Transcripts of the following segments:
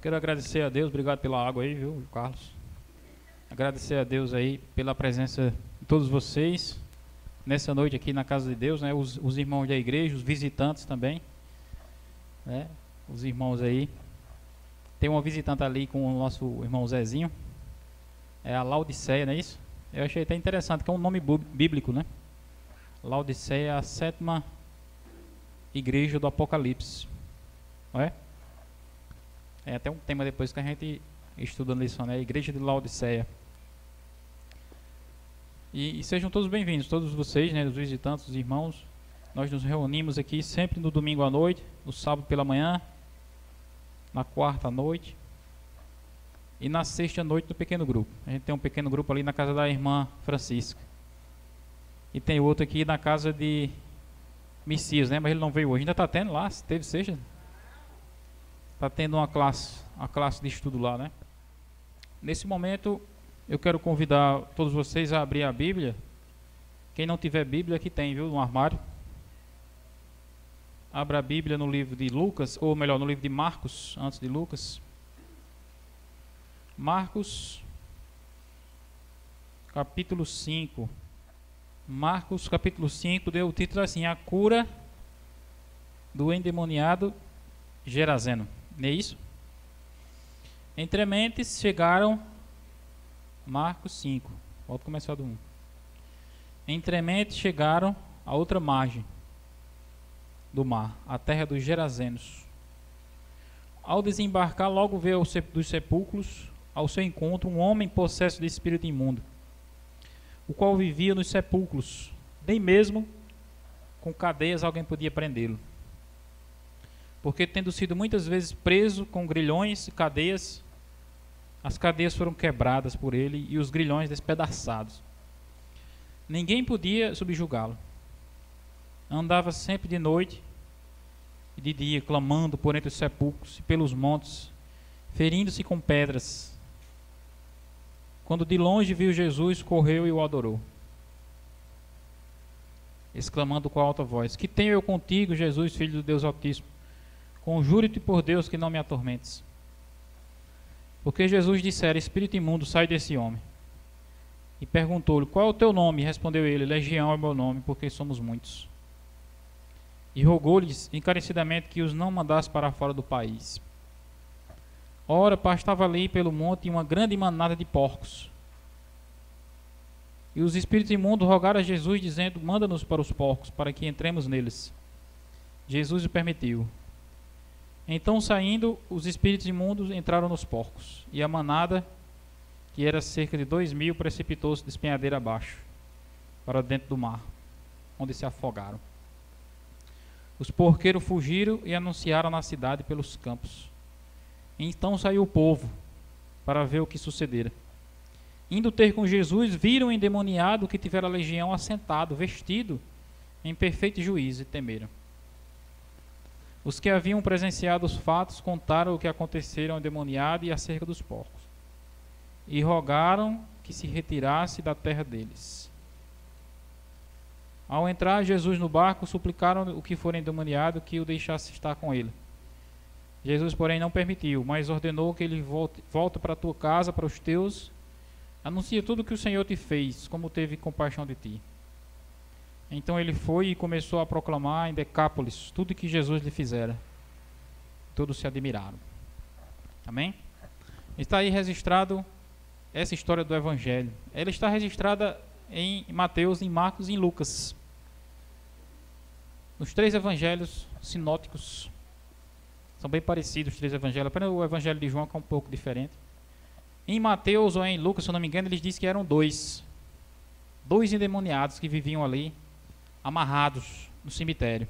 Quero agradecer a Deus, obrigado pela água aí, viu, Carlos? Agradecer a Deus aí pela presença de todos vocês nessa noite aqui na casa de Deus, né? Os irmãos da igreja, os visitantes também, né? Os irmãos aí. Tem uma visitante ali com o nosso irmão Zezinho, é a Laodiceia, não é isso? Eu achei até interessante, que é um nome bíblico, né? Laodiceia é a 7ª igreja do Apocalipse, não é? É até um tema depois que a gente estuda na lição, né? A igreja de Laodiceia. E sejam todos bem-vindos, todos vocês, né? Os visitantes, os irmãos. Nós nos reunimos aqui sempre no domingo à noite, no sábado pela manhã, na quarta à noite e na sexta à noite no pequeno grupo. A gente tem um pequeno grupo ali na casa da irmã Francisca. E tem outro aqui na casa de Messias, né? Mas ele não veio hoje. Ainda está tendo lá? Teve sexta? Está tendo uma classe de estudo lá, né? Nesse momento, eu quero convidar todos vocês a abrir a Bíblia. Quem não tiver Bíblia, aqui tem, viu? No armário. Abra a Bíblia no livro de Lucas, ou melhor, no livro de Marcos, antes de Lucas. Marcos, capítulo 5. Marcos, capítulo 5, deu o título assim: A cura do endemoniado Gerazeno. Não é isso? Entre mentes chegaram, Marcos 5, volto a começar do 1. Entre mentes chegaram a outra margem do mar, a terra dos Gerazenos. Ao desembarcar, logo veio dos sepulcros ao seu encontro um homem possesso de espírito imundo, o qual vivia nos sepulcros, nem mesmo com cadeias alguém podia prendê-lo. Porque, tendo sido muitas vezes preso com grilhões e cadeias, as cadeias foram quebradas por ele e os grilhões despedaçados. Ninguém podia subjugá-lo. Andava sempre de noite e de dia, clamando por entre os sepulcros e pelos montes, ferindo-se com pedras. Quando de longe viu Jesus, correu e o adorou, exclamando com alta voz: Que tenho eu contigo, Jesus, Filho do Deus Altíssimo? Conjuro-te por Deus que não me atormentes. Porque Jesus dissera: Espírito imundo, sai desse homem. E perguntou-lhe: Qual é o teu nome? E respondeu ele: Legião é o meu nome, porque somos muitos. E rogou-lhes encarecidamente que os não mandasse para fora do país. Ora, pastava ali pelo monte uma grande manada de porcos. E os espíritos imundos rogaram a Jesus, dizendo: Manda-nos para os porcos, para que entremos neles. Jesus o permitiu. Então, saindo, os espíritos imundos entraram nos porcos, e a manada, que era cerca de 2.000, precipitou-se de despenhadeira abaixo, para dentro do mar, onde se afogaram. Os porqueiros fugiram e anunciaram na cidade pelos campos. Então saiu o povo para ver o que sucedera. Indo ter com Jesus, viram o endemoniado que tivera a legião assentado, vestido em perfeito juízo, e temeram. Os que haviam presenciado os fatos contaram o que acontecera ao endemoniado e acerca dos porcos, e rogaram que se retirasse da terra deles. Ao entrar Jesus no barco, suplicaram o que fora endemoniado que o deixasse estar com ele. Jesus, porém, não permitiu, mas ordenou que ele volte para a tua casa, para os teus, anuncia tudo o que o Senhor te fez, como teve compaixão de ti. Então ele foi e começou a proclamar em Decápolis tudo o que Jesus lhe fizera. Todos se admiraram. Amém? Está aí registrado essa história do Evangelho. Ela está registrada em Mateus, em Marcos e em Lucas. Nos 3 evangelhos sinóticos. São bem parecidos os 3 evangelhos. Apenas o evangelho de João que é um pouco diferente. Em Mateus ou em Lucas, se eu não me engano, eles dizem que eram 2 endemoniados que viviam ali, amarrados no cemitério.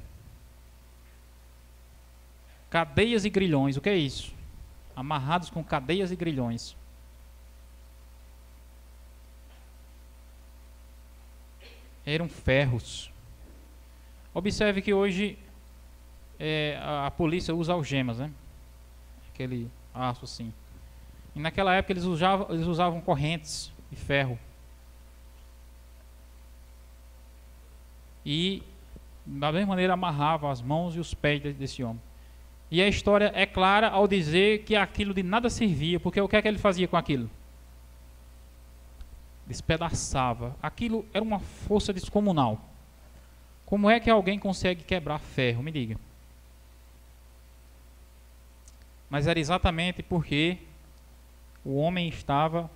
Cadeias e grilhões, o que é isso? Amarrados com cadeias e grilhões. Eram ferros. Observe que hoje a polícia usa algemas, né? Aquele aço assim. E naquela época eles usavam correntes de ferro. E da mesma maneira amarrava as mãos e os pés desse homem. E a história é clara ao dizer que aquilo de nada servia, porque o que é que ele fazia com aquilo? Despedaçava. Aquilo era uma força descomunal. Como é que alguém consegue quebrar ferro? Me diga. Mas era exatamente porque o homem estava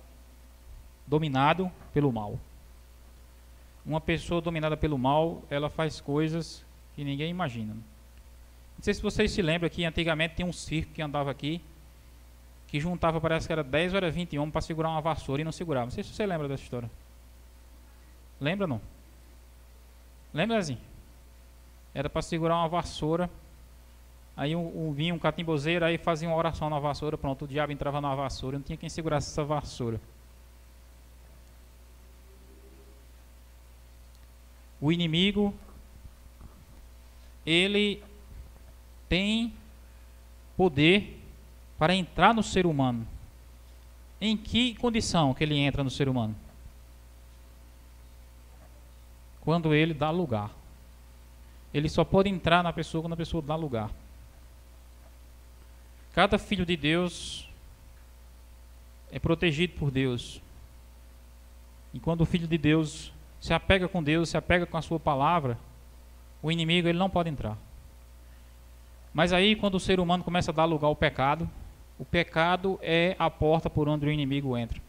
dominado pelo mal. Uma pessoa dominada pelo mal, ela faz coisas que ninguém imagina. Não sei se vocês se lembram que antigamente tinha um circo que andava aqui, que juntava, parece que era 10 ou era 20 homens para segurar uma vassoura e não segurava. Não sei se você lembra dessa história. Lembra não? Lembra assim? Era para segurar uma vassoura. Aí vinha um catimbozeiro, aí fazia uma oração na vassoura, pronto, o diabo entrava na vassoura, não tinha quem segurasse essa vassoura. O inimigo, ele tem poder para entrar no ser humano. Em que condição que ele entra no ser humano? Quando ele dá lugar. Ele só pode entrar na pessoa quando a pessoa dá lugar. Cada filho de Deus é protegido por Deus. E quando o filho de Deus se apega com Deus, se apega com a sua palavra, o inimigo ele não pode entrar. Mas aí quando o ser humano começa a dar lugar ao pecado, o pecado é a porta por onde o inimigo entra.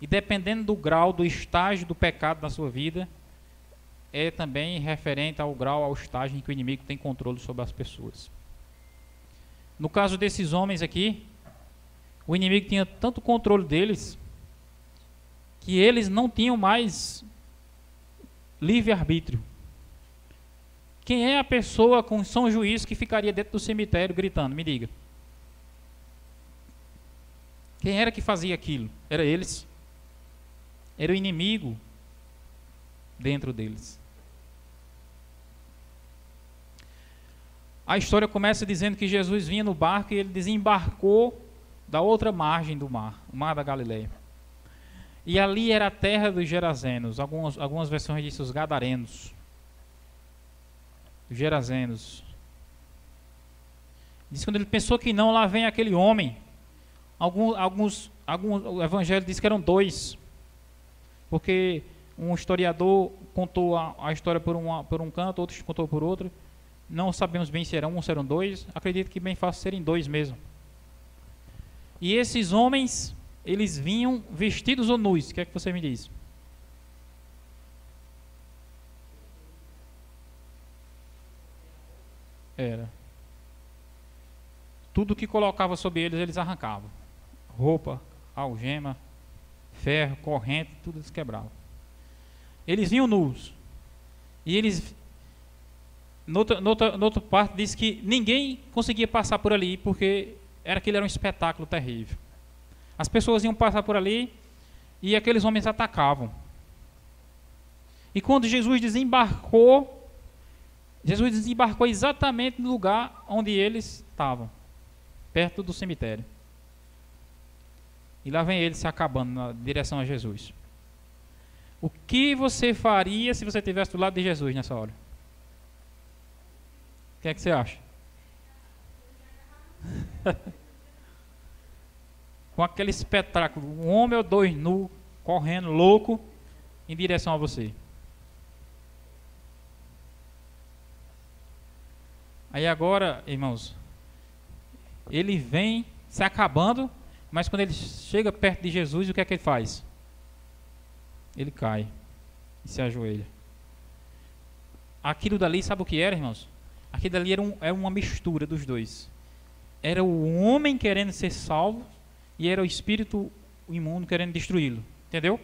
E dependendo do grau, do estágio do pecado na sua vida, é também referente ao grau, ao estágio em que o inimigo tem controle sobre as pessoas. No caso desses homens aqui, o inimigo tinha tanto controle deles, que eles não tinham mais livre-arbítrio. Quem é a pessoa com São Juiz que ficaria dentro do cemitério gritando? Me diga. Quem era que fazia aquilo? Era eles. Era o inimigo dentro deles. A história começa dizendo que Jesus vinha no barco e ele desembarcou da outra margem do mar, o mar da Galileia. E ali era a terra dos Gerazenos, algumas versões dizem os Gadarenos. Os Gerazenos. Diz que quando ele pensou que não, lá vem aquele homem. Alguns o evangelho diz que eram 2. Porque um historiador contou a história por um canto, outro contou por outro. Não sabemos bem se eram 1 ou se eram 2. Acredito que bem fácil serem 2 mesmo. E esses homens, eles vinham vestidos ou nus? O que é que você me diz? Era. Tudo que colocava sobre eles, eles arrancavam. Roupa, algema, ferro, corrente, tudo eles quebravam. Eles vinham nus. E eles... Noutra parte diz que ninguém conseguia passar por ali, porque aquele era um espetáculo terrível. As pessoas iam passar por ali e aqueles homens atacavam. E quando Jesus desembarcou exatamente no lugar onde eles estavam, perto do cemitério. E lá vem ele se acabando na direção a Jesus. O que você faria se você estivesse do lado de Jesus nessa hora? O que é que você acha? Com aquele espetáculo, um homem ou 2 nu, correndo louco em direção a você. Aí agora, irmãos, ele vem se acabando, mas quando ele chega perto de Jesus, o que é que ele faz? Ele cai e se ajoelha. Aquilo dali, sabe o que era, irmãos? Aquilo dali era uma mistura dos dois. Era o homem querendo ser salvo e era o espírito imundo querendo destruí-lo. Entendeu?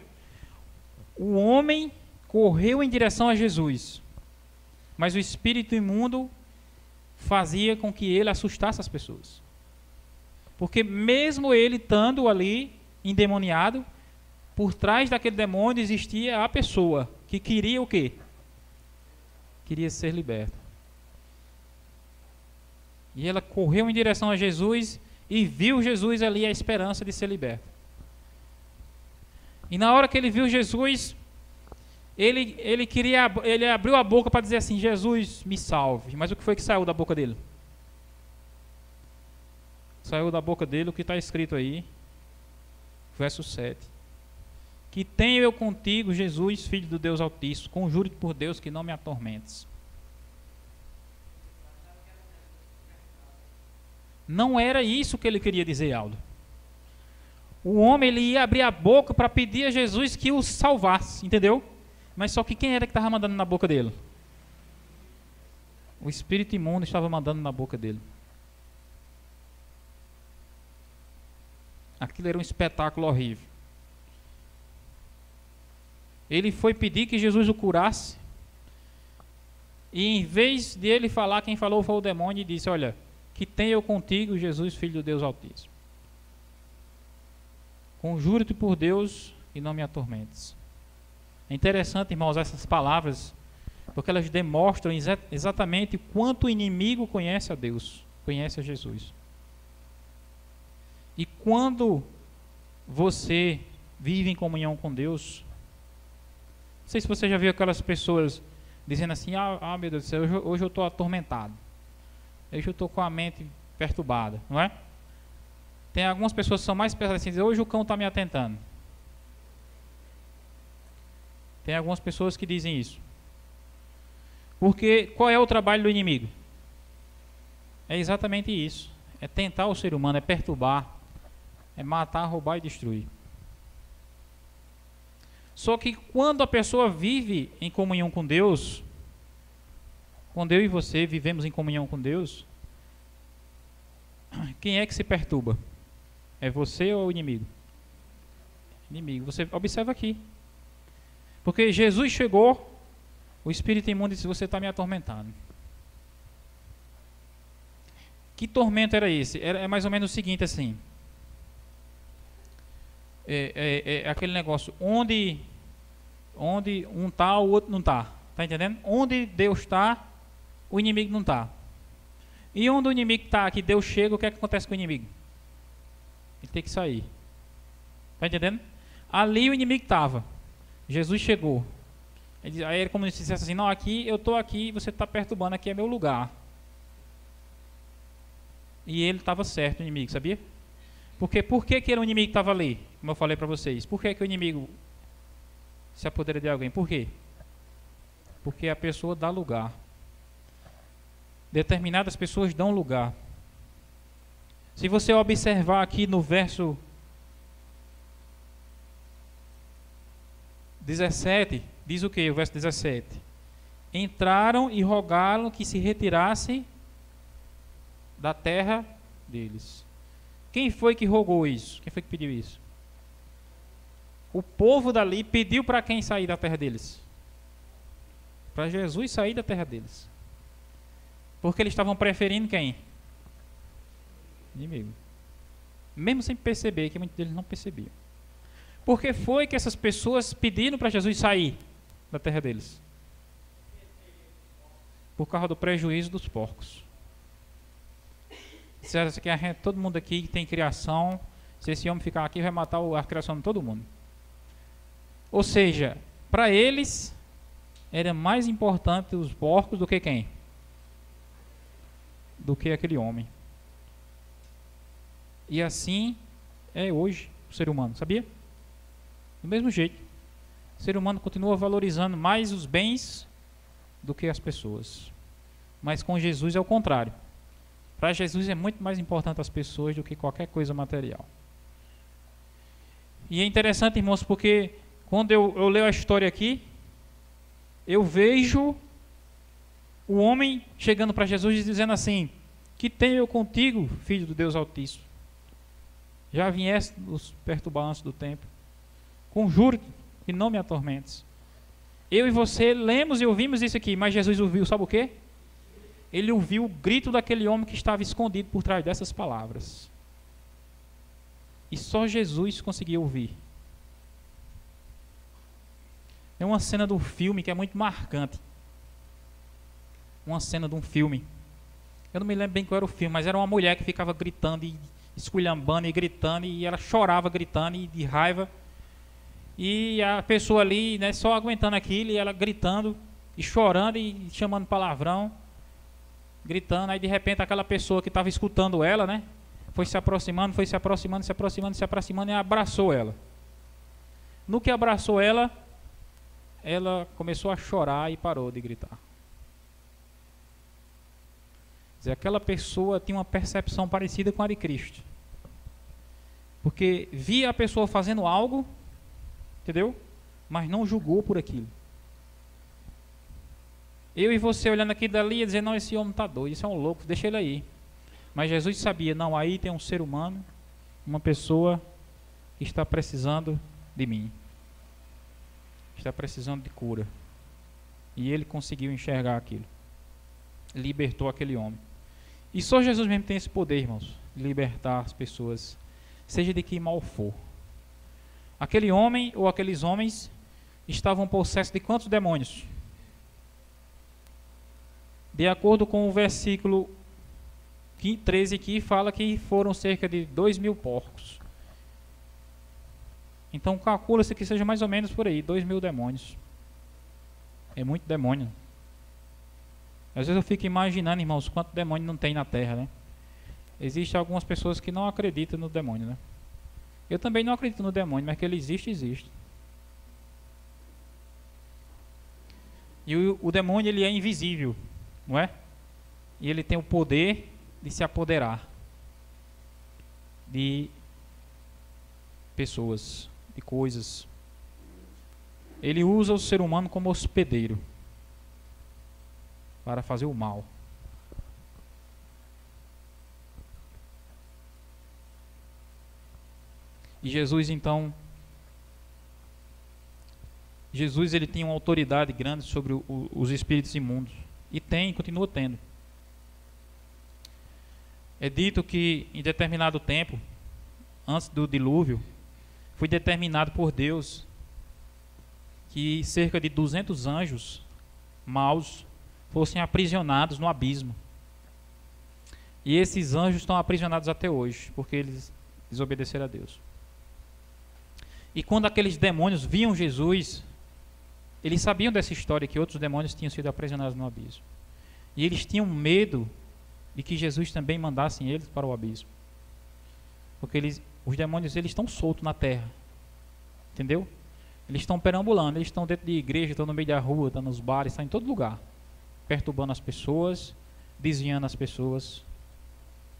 O homem correu em direção a Jesus, mas o espírito imundo fazia com que ele assustasse as pessoas. Porque mesmo ele estando ali endemoniado, por trás daquele demônio existia a pessoa que queria o quê? Queria ser liberta. E ela correu em direção a Jesus e viu Jesus ali a esperança de ser liberta. E na hora que ele viu Jesus, ele abriu a boca para dizer assim: Jesus, me salve. Mas o que foi que saiu da boca dele? saiu da boca dele o que está escrito aí, verso 7. Que tenho eu contigo, Jesus, filho do Deus Altíssimo, conjuro-te por Deus que não me atormentes. Não era isso que ele queria dizer, Aldo. O homem, ele ia abrir a boca para pedir a Jesus que o salvasse, entendeu? Mas só que quem era que estava mandando na boca dele? O espírito imundo estava mandando na boca dele. Aquilo era um espetáculo horrível. Ele foi pedir que Jesus o curasse, e em vez de ele falar, quem falou foi o demônio, e disse: olha, que tenho eu contigo, Jesus, filho do Deus Altíssimo. Conjuro-te por Deus e não me atormentes. É interessante, irmãos, essas palavras, porque elas demonstram exatamente quanto o inimigo conhece a Deus, conhece a Jesus. E quando você vive em comunhão com Deus, não sei se você já viu aquelas pessoas dizendo assim: meu Deus do céu, hoje eu estou atormentado, hoje eu estou com a mente perturbada, não é? Tem algumas pessoas que são mais pesadas assim, dizem: hoje o cão está me atentando. Tem algumas pessoas que dizem isso. Porque qual é o trabalho do inimigo? É exatamente isso. É tentar o ser humano, é perturbar, é matar, roubar e destruir. Só que quando a pessoa vive em comunhão com Deus, quando eu e você vivemos em comunhão com Deus, quem é que se perturba? É você ou o inimigo? Inimigo. Você observa aqui. Porque Jesus chegou, o espírito imundo disse: você está me atormentando. Que tormento era esse? É mais ou menos o seguinte assim. É aquele negócio, onde um está, o outro não está. Está entendendo? Onde Deus está, o inimigo não está. E onde o inimigo está, que Deus chega, o que é que acontece com o inimigo? Ele tem que sair. Está entendendo? Ali o inimigo estava. Jesus chegou. Aí ele, como se dissesse assim: não, aqui eu estou aqui, você está perturbando, aqui é meu lugar. E ele estava certo, o inimigo, sabia? Porque por que era o inimigo que estava ali? Como eu falei para vocês. Por que o inimigo se apodera de alguém? Por quê? Porque a pessoa dá lugar. Determinadas pessoas dão lugar. Se você observar aqui no verso 17, diz o que? O verso 17. Entraram e rogaram que se retirassem da terra deles. Quem foi que rogou isso? Quem foi que pediu isso? O povo dali pediu para quem sair da terra deles? Para Jesus sair da terra deles. Porque eles estavam preferindo quem? Inimigo. Mesmo sem perceber, que muitos deles não percebiam. Por que foi que essas pessoas pediram para Jesus sair da terra deles? Por causa do prejuízo dos porcos. Todo mundo aqui que tem criação, se esse homem ficar aqui, vai matar a criação de todo mundo. Ou seja, para eles, era mais importante os porcos do que quem? Do que aquele homem. E assim é hoje o ser humano, sabia? Do mesmo jeito. O ser humano continua valorizando mais os bens do que as pessoas. Mas com Jesus é o contrário. Para Jesus é muito mais importante as pessoas do que qualquer coisa material. E é interessante, irmãos, porque quando eu leio a história aqui, eu vejo o homem chegando para Jesus e dizendo assim: que tenho eu contigo, filho do Deus Altíssimo? Já vieste nos perturbar antes do tempo. Conjuro-te que não me atormentes. Eu e você lemos e ouvimos isso aqui, mas Jesus ouviu, sabe o quê? Ele ouviu o grito daquele homem que estava escondido por trás dessas palavras. E só Jesus conseguia ouvir. É uma cena do filme que é muito marcante. Uma cena de um filme. Eu não me lembro bem qual era o filme, mas era uma mulher que ficava gritando e esculhambando e gritando, e ela chorava gritando e de raiva. E a pessoa ali, né, só aguentando aquilo, e ela gritando e chorando e chamando palavrão, gritando. Aí de repente aquela pessoa que estava escutando ela, né, foi se aproximando, foi se aproximando, se aproximando, se aproximando e abraçou ela. No que abraçou ela, ela começou a chorar e parou de gritar. Quer dizer, aquela pessoa tinha uma percepção parecida com a de Cristo. Porque via a pessoa fazendo algo, entendeu? Mas não julgou por aquilo. Eu e você olhando aqui dali e dizer, não, esse homem está doido, isso é um louco, deixa ele aí. Mas Jesus sabia, não, aí tem um ser humano, uma pessoa que está precisando de mim. Está precisando de cura. E ele conseguiu enxergar aquilo. Libertou aquele homem. E só Jesus mesmo tem esse poder, irmãos, de libertar as pessoas, seja de que mal for. Aquele homem ou aqueles homens estavam possessos de quantos demônios? De acordo com o versículo 13 aqui, fala que foram cerca de 2.000 porcos. Então calcula-se que seja mais ou menos por aí, 2.000 demônios. É muito demônio. Às vezes eu fico imaginando, irmãos, quanto demônio não tem na terra, né? Existem algumas pessoas que não acreditam no demônio, né? Eu também não acredito no demônio, mas que ele existe, existe. E o demônio, ele é invisível, não é? E ele tem o poder de se apoderar de pessoas, de coisas. Ele usa o ser humano como hospedeiro para fazer o mal. E Jesus, então, Jesus, ele tinha uma autoridade grande sobre os espíritos imundos. E tem, continua tendo. É dito que em determinado tempo, antes do dilúvio, foi determinado por Deus que cerca de 200 anjos maus fossem aprisionados no abismo. E esses anjos estão aprisionados até hoje, porque eles desobedeceram a Deus. E quando aqueles demônios viam Jesus, eles sabiam dessa história, que outros demônios tinham sido aprisionados no abismo. E eles tinham medo de que Jesus também mandasse eles para o abismo. Porque os demônios, eles estão soltos na terra. Entendeu? Eles estão perambulando, eles estão dentro de igreja, estão no meio da rua, estão nos bares, estão em todo lugar. Perturbando as pessoas, desviando as pessoas,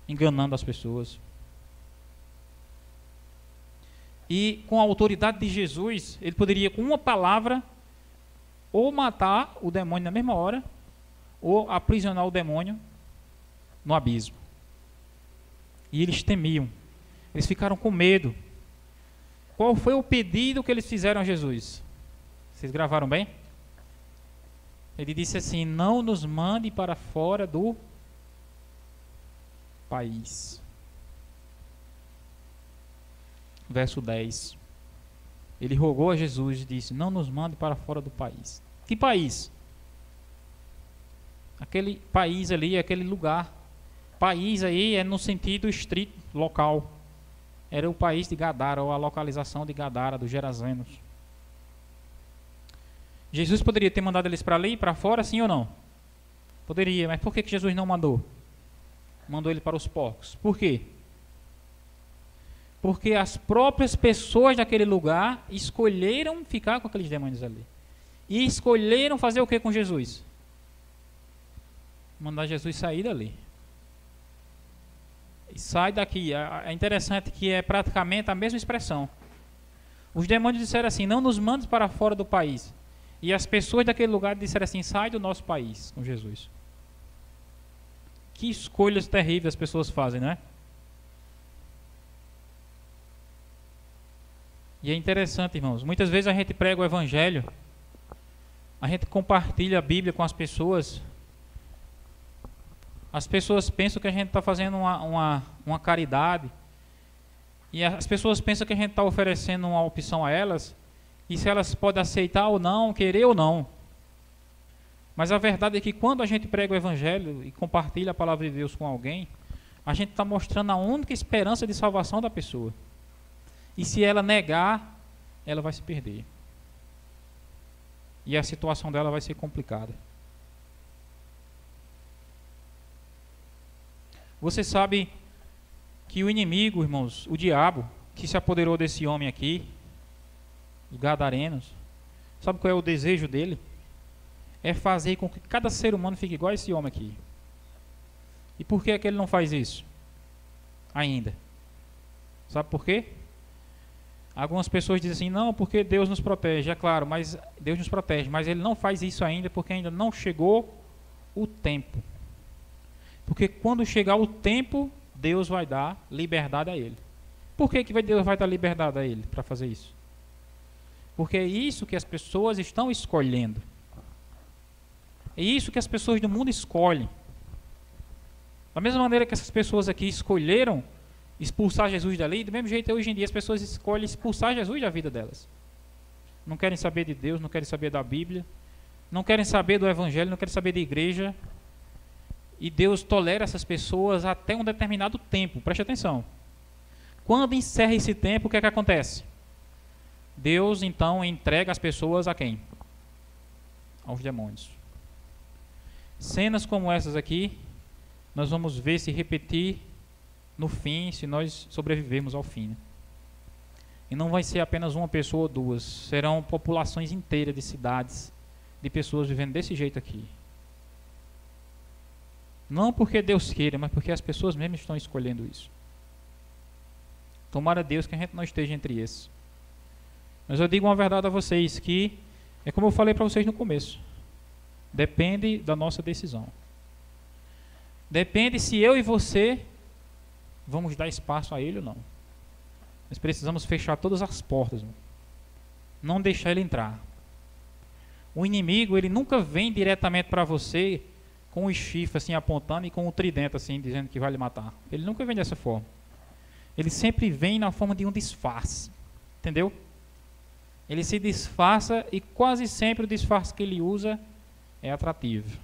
enganando as pessoas. E com a autoridade de Jesus, ele poderia com uma palavra ou matar o demônio na mesma hora, ou aprisionar o demônio no abismo. E eles temiam, eles ficaram com medo. Qual foi o pedido que eles fizeram a Jesus? Vocês gravaram bem? Ele disse assim: não nos mande para fora do país. Verso 10. Ele rogou a Jesus e disse: não nos mande para fora do país. Que país? Aquele país ali, aquele lugar. País aí é no sentido estrito, local. Era o país de Gadara, ou a localização de Gadara, dos Gerazenos. Jesus poderia ter mandado eles para ali, para fora, sim ou não? Poderia, mas por que Jesus não mandou? Mandou ele para os porcos. Por quê? Porque as próprias pessoas daquele lugar escolheram ficar com aqueles demônios ali. E escolheram fazer o que com Jesus? Mandar Jesus sair dali. E sai daqui. É interessante que é praticamente a mesma expressão. Os demônios disseram assim: não nos mandes para fora do país. E as pessoas daquele lugar disseram assim: sai do nosso país com Jesus. Que escolhas terríveis as pessoas fazem, não é? E é interessante, irmãos, muitas vezes a gente prega o evangelho, a gente compartilha a Bíblia com as pessoas pensam que a gente está fazendo uma caridade, e as pessoas pensam que a gente está oferecendo uma opção a elas, e se elas podem aceitar ou não, querer ou não. Mas a verdade é que quando a gente prega o evangelho e compartilha a palavra de Deus com alguém, a gente está mostrando a única esperança de salvação da pessoa. E se ela negar, ela vai se perder. E a situação dela vai ser complicada. Você sabe que o inimigo, irmãos, o diabo, que se apoderou desse homem aqui, os gadarenos, sabe qual é o desejo dele? É fazer com que cada ser humano fique igual a esse homem aqui. E por que é que ele não faz isso? Ainda. Sabe por quê? Algumas pessoas dizem assim, não, porque Deus nos protege. É claro, mas Deus nos protege, mas ele não faz isso ainda porque ainda não chegou o tempo. Porque quando chegar o tempo, Deus vai dar liberdade a ele. Por que Deus vai dar liberdade a ele para fazer isso? Porque é isso que as pessoas estão escolhendo. É isso que as pessoas do mundo escolhem. Da mesma maneira que essas pessoas aqui escolheram expulsar Jesus dali, do mesmo jeito hoje em dia as pessoas escolhem expulsar Jesus da vida delas. Não querem saber de Deus, não querem saber da Bíblia, não querem saber do Evangelho, não querem saber da igreja. E Deus tolera essas pessoas até um determinado tempo. Preste atenção. Quando encerra esse tempo, o que é que acontece? Deus então entrega as pessoas a quem? Aos demônios. Cenas como essas aqui, nós vamos ver se repetir no fim, se nós sobrevivermos ao fim. E não vai ser apenas uma pessoa ou duas, serão populações inteiras de cidades, de pessoas vivendo desse jeito aqui. Não porque Deus queira, mas porque as pessoas mesmo estão escolhendo isso. Tomara a Deus que a gente não esteja entre esses. Mas eu digo uma verdade a vocês, que é como eu falei para vocês no começo. Depende da nossa decisão. Depende se eu e você vamos dar espaço a ele ou não. Nós precisamos fechar todas as portas. Não deixar ele entrar. O inimigo, ele nunca vem diretamente para você com o chifre assim apontando e com o tridente assim dizendo que vai lhe matar. Ele nunca vem dessa forma. Ele sempre vem na forma de um disfarce. Entendeu? Ele se disfarça e quase sempre o disfarce que ele usa é atrativo.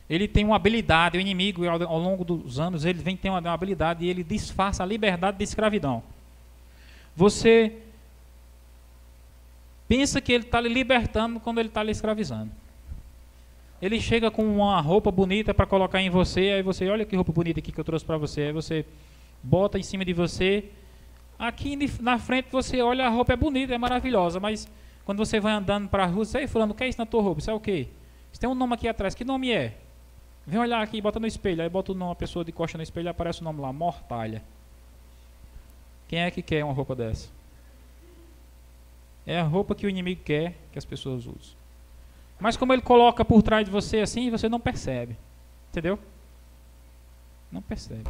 Ele tem uma habilidade, o inimigo ao longo dos anos, ele vem ter uma habilidade e ele disfarça a liberdade de escravidão. Você pensa que ele está lhe libertando quando ele está lhe escravizando. Ele chega com uma roupa bonita para colocar em você, aí você, olha que roupa bonita aqui que eu trouxe para você, aí você bota em cima de você. Aqui na frente você olha, a roupa é bonita, é maravilhosa, mas quando você vai andando para a rua, você, fulano, o que é isso na tua roupa? Isso é o quê? Isso tem um nome aqui atrás, que nome é? Vem olhar aqui, bota no espelho, aí bota o nome, a pessoa de costa no espelho, aparece o nome lá, Mortalha. Quem é que quer uma roupa dessa? É a roupa que o inimigo quer que as pessoas usem. Mas como ele coloca por trás de você assim, você não percebe. Entendeu? Não percebe.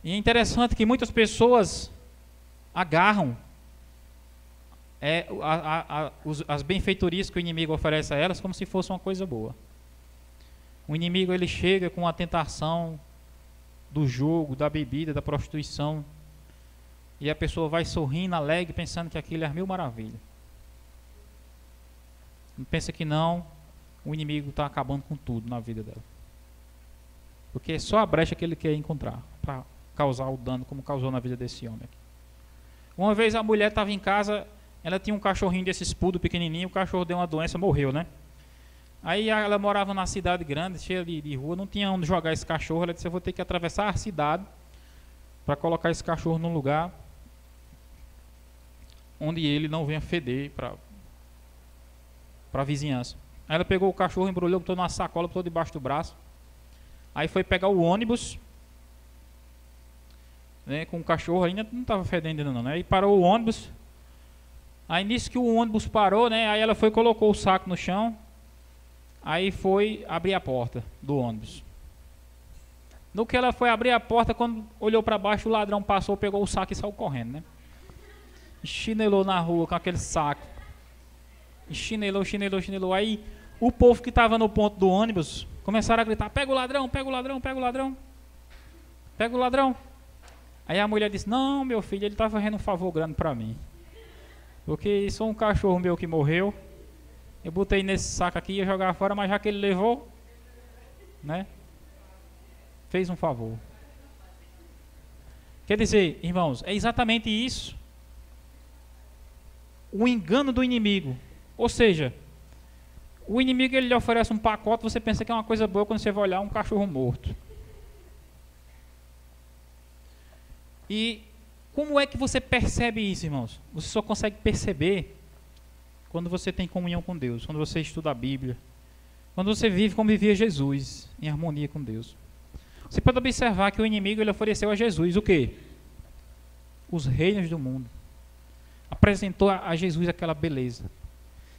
E é interessante que muitas pessoas agarram as benfeitorias que o inimigo oferece a elas como se fosse uma coisa boa. O inimigo, ele chega com a tentação do jogo, da bebida, da prostituição, e a pessoa vai sorrindo, alegre, pensando que aquilo é mil maravilha. Não pensa que não, o inimigo está acabando com tudo na vida dela. Porque é só a brecha que ele quer encontrar para causar o dano como causou na vida desse homem aqui. Uma vez a mulher estava em casa, ela tinha um cachorrinho desse espudo pequenininho, o cachorro deu uma doença, morreu, né? Aí ela morava na cidade grande, cheia de rua, não tinha onde jogar esse cachorro. Ela disse, eu vou ter que atravessar a cidade para colocar esse cachorro num lugar onde ele não venha feder para a vizinhança. Aí ela pegou o cachorro, embrulhou, botou numa sacola, botou debaixo do braço. Aí foi pegar o ônibus, né, com o cachorro, ainda não estava fedendo ainda não, né? Aí parou o ônibus. Aí nisso que o ônibus parou, né? Aí ela foi e colocou o saco no chão. Aí foi abrir a porta do ônibus. No que ela foi abrir a porta, quando olhou para baixo, o ladrão passou, pegou o saco e saiu correndo, né? Chinelou na rua com aquele saco. Chinelou. Aí o povo que estava no ponto do ônibus começaram a gritar, pega o ladrão, pega o ladrão, pega o ladrão. Pega o ladrão. Aí a mulher disse, não, meu filho, ele está fazendo um favor grande para mim. Porque sou um cachorro meu que morreu. Eu botei nesse saco aqui e ia jogar fora, mas já que ele levou, né? Fez um favor. Quer dizer, irmãos, é exatamente isso. O engano do inimigo. Ou seja, O inimigo ele lhe oferece um pacote, você pensa que é uma coisa boa quando você vai olhar um cachorro morto. E como é que você percebe isso, irmãos? Você só consegue perceber quando você tem comunhão com Deus, quando você estuda a Bíblia, quando você vive como vivia Jesus, em harmonia com Deus. Você pode observar que o inimigo ele ofereceu a Jesus o quê? Os reinos do mundo. Apresentou a Jesus aquela beleza.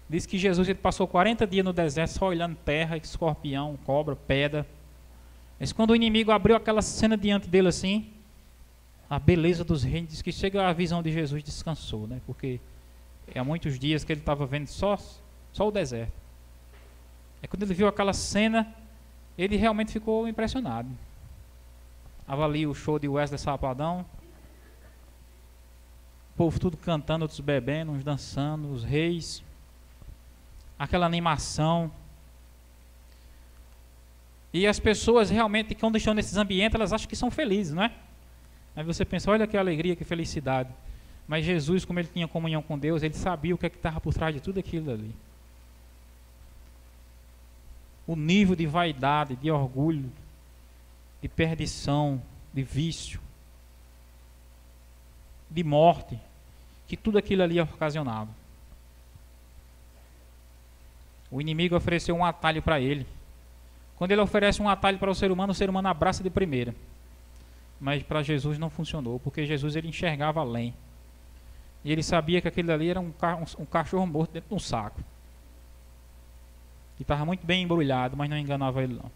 Diz que Jesus ele passou 40 dias no deserto só olhando terra, escorpião, cobra, pedra. Mas quando o inimigo abriu aquela cena diante dele assim, a beleza dos reinos, diz que chega a visão de Jesus descansou, né? Porque há muitos dias que ele estava vendo só o deserto. É quando ele viu aquela cena, ele realmente ficou impressionado. Estava ali o show de Wesley Safadão, o povo tudo cantando, outros bebendo, uns dançando, os reis, aquela animação. E as pessoas realmente, quando estão nesses ambientes, elas acham que são felizes, não é? Aí você pensa, olha que alegria, que felicidade. Mas Jesus, como ele tinha comunhão com Deus, ele sabia o que estava por trás de tudo aquilo ali. O nível de vaidade, de orgulho, de perdição, de vício, de morte, que tudo aquilo ali ocasionava. O inimigo ofereceu um atalho para ele. Quando ele oferece um atalho para o ser humano abraça de primeira. Mas para Jesus não funcionou, porque Jesus ele enxergava além. E ele sabia que aquele ali era um cachorro morto dentro de um saco. E estava muito bem embrulhado, mas não enganava ele não.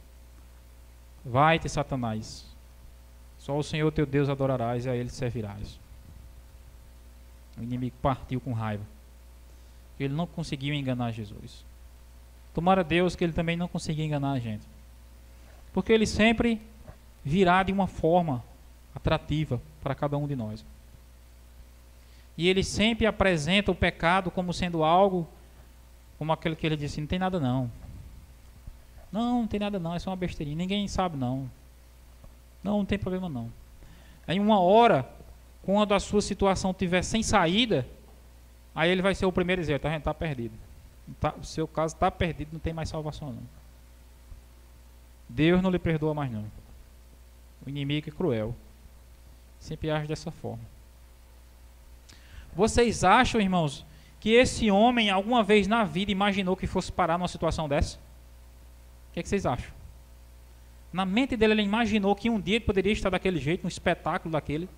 Vai-te, Satanás. Só o Senhor teu Deus adorarás e a Ele servirás. O inimigo partiu com raiva. Ele não conseguiu enganar Jesus. Tomara Deus que ele também não conseguia enganar a gente. Porque ele sempre virá de uma forma atrativa para cada um de nós. E ele sempre apresenta o pecado como sendo algo, como aquele que ele disse, não tem nada não. Não tem nada não, é só uma besteirinha, ninguém sabe não. Não tem problema não. Aí uma hora, quando a sua situação estiver sem saída, aí ele vai ser o primeiro a dizer, a gente está perdido. O seu caso está perdido, não tem mais salvação não. Deus não lhe perdoa mais não. O inimigo é cruel. Sempre age dessa forma. Vocês acham, irmãos, que esse homem alguma vez na vida imaginou que fosse parar numa situação dessa? O que vocês acham? Na mente dele ele imaginou que um dia ele poderia estar daquele jeito, um espetáculo daquele?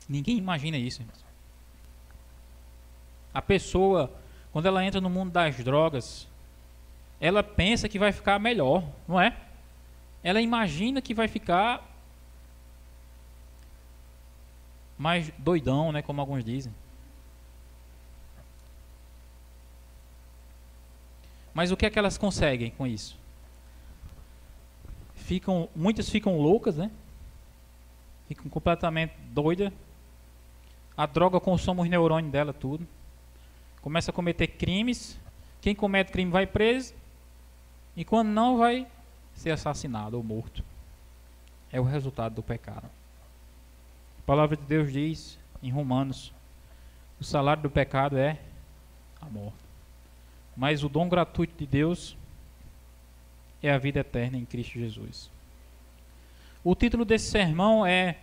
Ninguém imagina isso, irmãos. A pessoa, quando ela entra no mundo das drogas, ela pensa que vai ficar melhor, não é? Ela imagina que vai ficar mais doidão, né, como alguns dizem. Mas o que é que elas conseguem com isso? Muitas ficam loucas, né? Ficam completamente doidas. A droga consome os neurônios dela, tudo. Começa a cometer crimes. Quem comete crime vai preso. E quando não, vai ser assassinado ou morto. É o resultado do pecado. A palavra de Deus diz em Romanos: o salário do pecado é a morte. Mas o dom gratuito de Deus é a vida eterna em Cristo Jesus. O título desse sermão é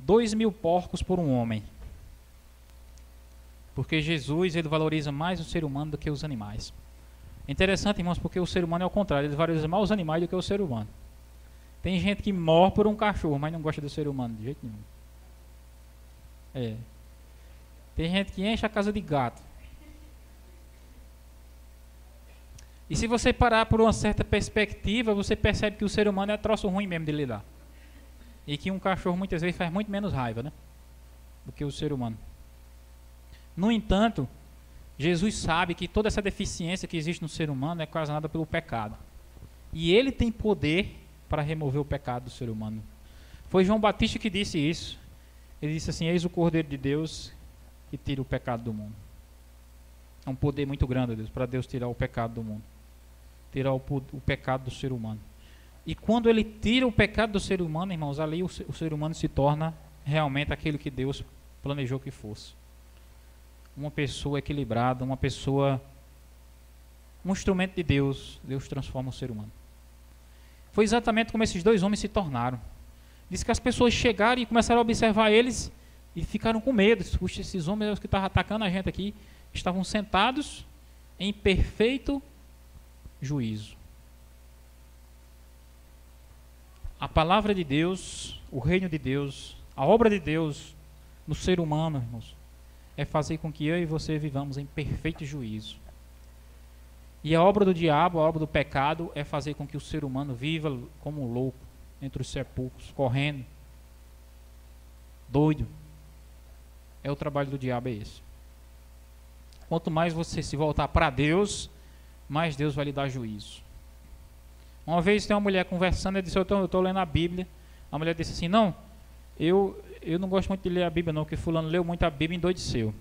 2.000 porcos por um homem. Porque Jesus ele valoriza mais o ser humano do que os animais. É interessante, irmãos, porque o ser humano é o contrário. Ele valoriza mais os animais do que o ser humano. Tem gente que morre por um cachorro, mas não gosta do ser humano de jeito nenhum. Tem gente que enche a casa de gato. E se você parar por uma certa perspectiva, você percebe que o ser humano é troço ruim mesmo de lidar. E que um cachorro muitas vezes faz muito menos raiva, né, do que o ser humano. No entanto, Jesus sabe que toda essa deficiência que existe no ser humano é causada pelo pecado. E ele tem poder para remover o pecado do ser humano. Foi João Batista que disse isso. Ele disse assim: eis o Cordeiro de Deus que tira o pecado do mundo. É um poder muito grande, Deus, para Deus tirar o pecado do mundo. Tirar o pecado do ser humano. E quando ele tira o pecado do ser humano, irmãos, ali o ser humano se torna realmente aquilo que Deus planejou que fosse. uma pessoa equilibrada, uma pessoa, um instrumento de Deus, Deus transforma o ser humano. Foi exatamente como esses dois homens se tornaram. Diz que as pessoas chegaram e começaram a observar eles e ficaram com medo. Puxa, esses homens que estavam atacando a gente aqui estavam sentados em perfeito juízo. A palavra de Deus, o reino de Deus, a obra de Deus no ser humano, irmãos, é fazer com que eu e você vivamos em perfeito juízo. E a obra do diabo, a obra do pecado, é fazer com que o ser humano viva como um louco entre os sepulcros, correndo, doido. É o trabalho do diabo, é esse. Quanto mais você se voltar para Deus, mais Deus vai lhe dar juízo. Uma vez tem uma mulher conversando, ela disse, eu estou lendo a Bíblia. A mulher disse assim, não, eu não gosto muito de ler a Bíblia não, porque fulano leu muito a Bíblia e endoideceu.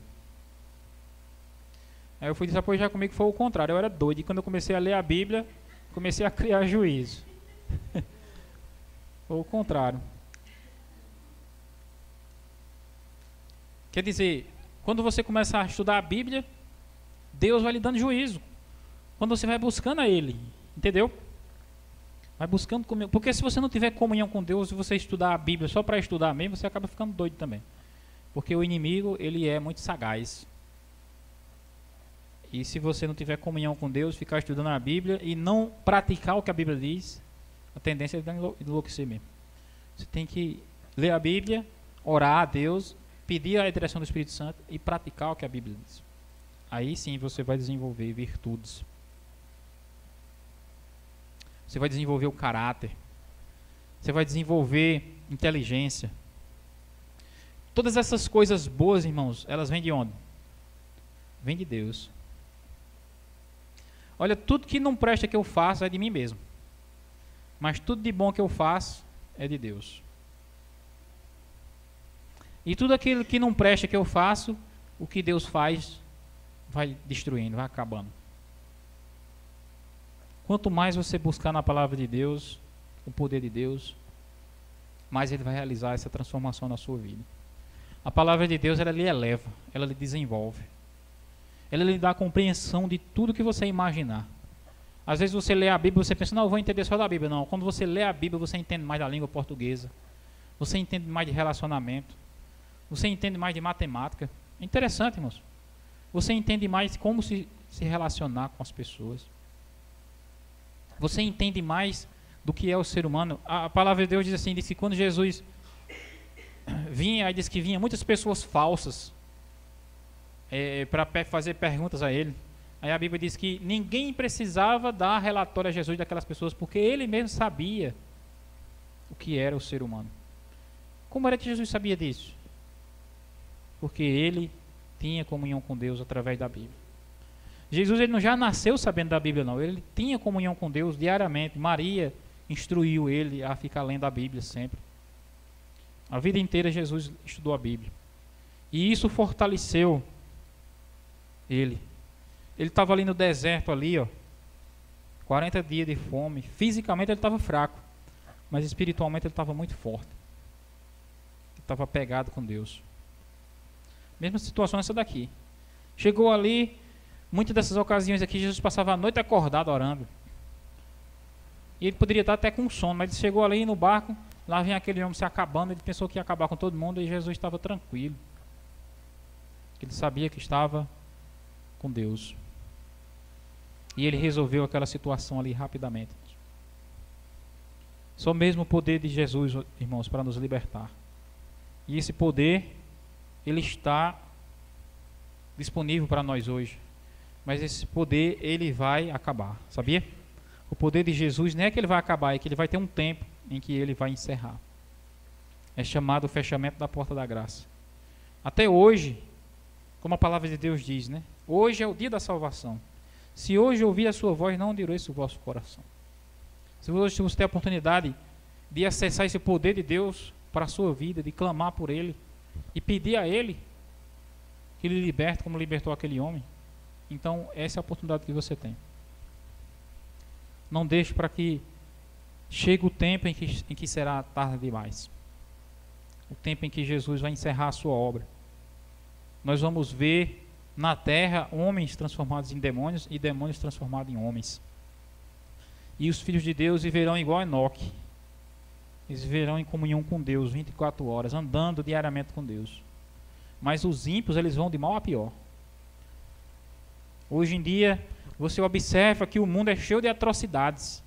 Aí eu fui dizer, pois já comigo foi o contrário, eu era doido, e quando eu comecei a ler a Bíblia, comecei a criar juízo. Foi o contrário. Quer dizer, quando você começa a estudar a Bíblia, Deus vai lhe dando juízo. Quando você vai buscando a Ele, entendeu? Vai buscando comunhão. Porque se você não tiver comunhão com Deus, e você estudar a Bíblia só para estudar mesmo, você acaba ficando doido também. Porque o inimigo, ele é muito sagaz. E se você não tiver comunhão com Deus, ficar estudando a Bíblia e não praticar o que a Bíblia diz, a tendência é enlouquecer mesmo. Você tem que ler a Bíblia, orar a Deus, pedir a direção do Espírito Santo e praticar o que a Bíblia diz. Aí sim você vai desenvolver virtudes. Você vai desenvolver o caráter. Você vai desenvolver inteligência. Todas essas coisas boas, irmãos, elas vêm de onde? Vêm de Deus. Olha, tudo que não presta que eu faço é de mim mesmo. Mas tudo de bom que eu faço é de Deus. E tudo aquilo que não presta que eu faço, o que Deus faz, vai destruindo, vai acabando. Quanto mais você buscar na palavra de Deus, o poder de Deus, mais Ele vai realizar essa transformação na sua vida. A palavra de Deus, ela lhe eleva, ela lhe desenvolve. Ela lhe dá a compreensão de tudo que você imaginar. Às vezes você lê a Bíblia e você pensa, não, eu vou entender só da Bíblia. Não, quando você lê a Bíblia, você entende mais da língua portuguesa. Você entende mais de relacionamento. Você entende mais de matemática. É interessante, irmãos. Você entende mais como se relacionar com as pessoas. Você entende mais do que é o ser humano. A palavra de Deus diz assim, diz que quando Jesus vinha, aí diz que vinha muitas pessoas falsas para fazer perguntas a ele. Aí a Bíblia diz que ninguém precisava dar relatório a Jesus daquelas pessoas, porque ele mesmo sabia o que era o ser humano. Como era que Jesus sabia disso? Porque ele tinha comunhão com Deus através da Bíblia. Jesus, ele não já nasceu sabendo da Bíblia, não. Ele tinha comunhão com Deus diariamente. Maria instruiu ele a ficar lendo a Bíblia sempre. A vida inteira Jesus estudou a Bíblia. E isso fortaleceu ele. Ele estava ali no deserto, ali, 40 dias de fome. Fisicamente ele estava fraco, mas espiritualmente ele estava muito forte. Ele estava pegado com Deus. Mesma situação essa daqui. Chegou ali, muitas dessas ocasiões aqui, Jesus passava a noite acordado orando. E ele poderia estar até com sono, mas ele chegou ali no barco, lá vinha aquele homem se acabando, ele pensou que ia acabar com todo mundo, e Jesus estava tranquilo. Ele sabia que estava com Deus. E ele resolveu aquela situação ali rapidamente. Só mesmo o poder de Jesus, irmãos, para nos libertar. E esse poder, ele está disponível para nós hoje. Mas esse poder, ele vai acabar, sabia? O poder de Jesus não é que ele vai acabar, é que ele vai ter um tempo em que ele vai encerrar. É chamado o fechamento da porta da graça. Até hoje, como a palavra de Deus diz, né? Hoje é o dia da salvação. Se hoje ouvir a sua voz, não endureça o vosso coração. Se hoje você tem a oportunidade de acessar esse poder de Deus para a sua vida, de clamar por Ele e pedir a Ele que Ele liberte como libertou aquele homem, então essa é a oportunidade que você tem. Não deixe para que chegue o tempo em que será tarde demais. O tempo em que Jesus vai encerrar a sua obra. Nós vamos ver na terra homens transformados em demônios e demônios transformados em homens. E os filhos de Deus viverão igual a Enoque. Eles viverão em comunhão com Deus 24 horas, andando diariamente com Deus. Mas os ímpios, eles vão de mal a pior. Hoje em dia, você observa que o mundo é cheio de atrocidades.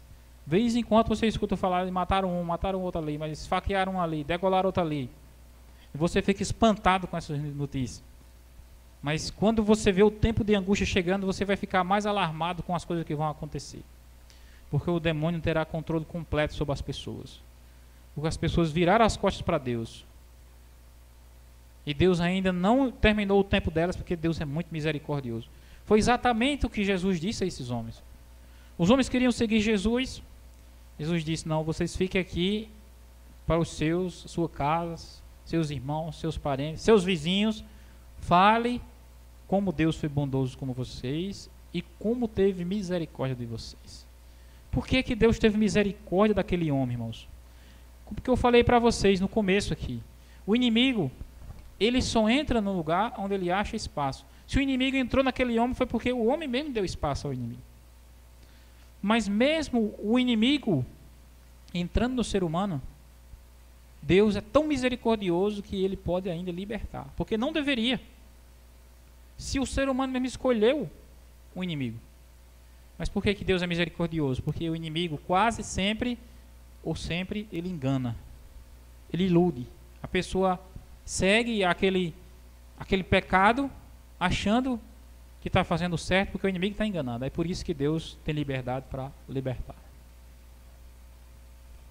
De vez em quando você escuta falar de mataram outro ali, mas esfaquearam um ali, degolaram outro ali. E você fica espantado com essas notícias. Mas quando você vê o tempo de angústia chegando, você vai ficar mais alarmado com as coisas que vão acontecer. Porque o demônio terá controle completo sobre as pessoas. Porque as pessoas viraram as costas para Deus. E Deus ainda não terminou o tempo delas, porque Deus é muito misericordioso. Foi exatamente o que Jesus disse a esses homens. Os homens queriam seguir Jesus. Jesus disse, não, vocês fiquem aqui para os seus, sua casa, seus irmãos, seus parentes, seus vizinhos. Fale como Deus foi bondoso com vocês e como teve misericórdia de vocês. Por que que Deus teve misericórdia daquele homem, irmãos? Porque eu falei para vocês no começo aqui. O inimigo, ele só entra no lugar onde ele acha espaço. Se o inimigo entrou naquele homem, foi porque o homem mesmo deu espaço ao inimigo. Mas mesmo o inimigo entrando no ser humano, Deus é tão misericordioso que ele pode ainda libertar. Porque não deveria. Se o ser humano mesmo escolheu o inimigo. Mas por que que Deus é misericordioso? Porque o inimigo quase sempre, ou sempre, ele engana. Ele ilude. A pessoa segue aquele pecado achando que está fazendo certo, porque o inimigo está enganando. É por isso que Deus tem liberdade para libertar.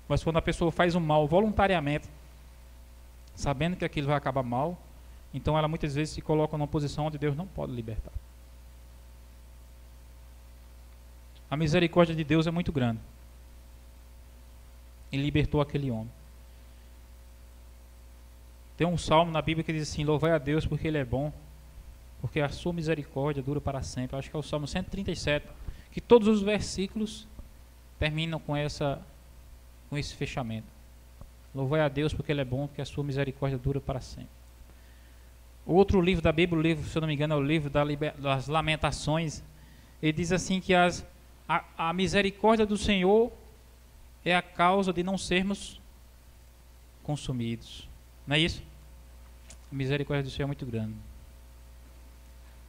Mas quando a pessoa faz o mal voluntariamente, sabendo que aquilo vai acabar mal, então ela muitas vezes se coloca numa posição onde Deus não pode libertar. A misericórdia de Deus é muito grande. Ele libertou aquele homem. Tem um salmo na Bíblia que diz assim, louvai a Deus porque Ele é bom, porque a sua misericórdia dura para sempre. Acho que é o Salmo 137, que todos os versículos terminam com esse fechamento. Louvai a Deus porque Ele é bom, porque a sua misericórdia dura para sempre. Outro livro da Bíblia, o livro, se eu não me engano, é o livro das Lamentações. Ele diz assim que a misericórdia do Senhor é a causa de não sermos consumidos. Não é isso? A misericórdia do Senhor é muito grande.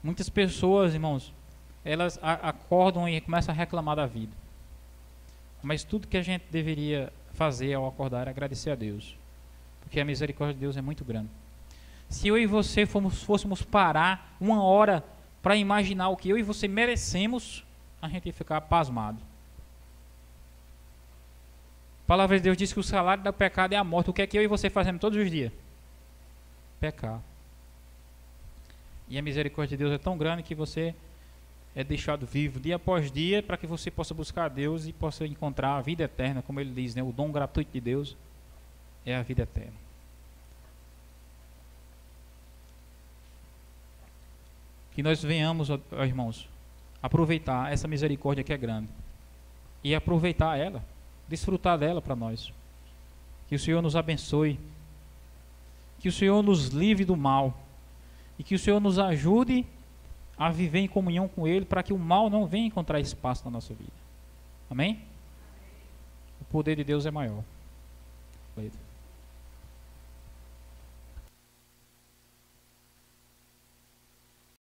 Muitas pessoas, irmãos, elas acordam e começam a reclamar da vida. Mas tudo que a gente deveria fazer ao acordar é agradecer a Deus. Porque a misericórdia de Deus é muito grande. Se eu e você fôssemos parar uma hora para imaginar o que eu e você merecemos, a gente ia ficar pasmado. A palavra de Deus diz que o salário do pecado é a morte. O que é que eu e você fazemos todos os dias? Pecar. E a misericórdia de Deus é tão grande que você é deixado vivo dia após dia para que você possa buscar a Deus e possa encontrar a vida eterna, como ele diz, né? O dom gratuito de Deus é a vida eterna. Que nós venhamos, ó, irmãos, aproveitar essa misericórdia que é grande e aproveitar ela, desfrutar dela para nós. Que o Senhor nos abençoe, que o Senhor nos livre do mal e que o Senhor nos ajude a viver em comunhão com Ele para que o mal não venha encontrar espaço na nossa vida. Amém? O poder de Deus é maior.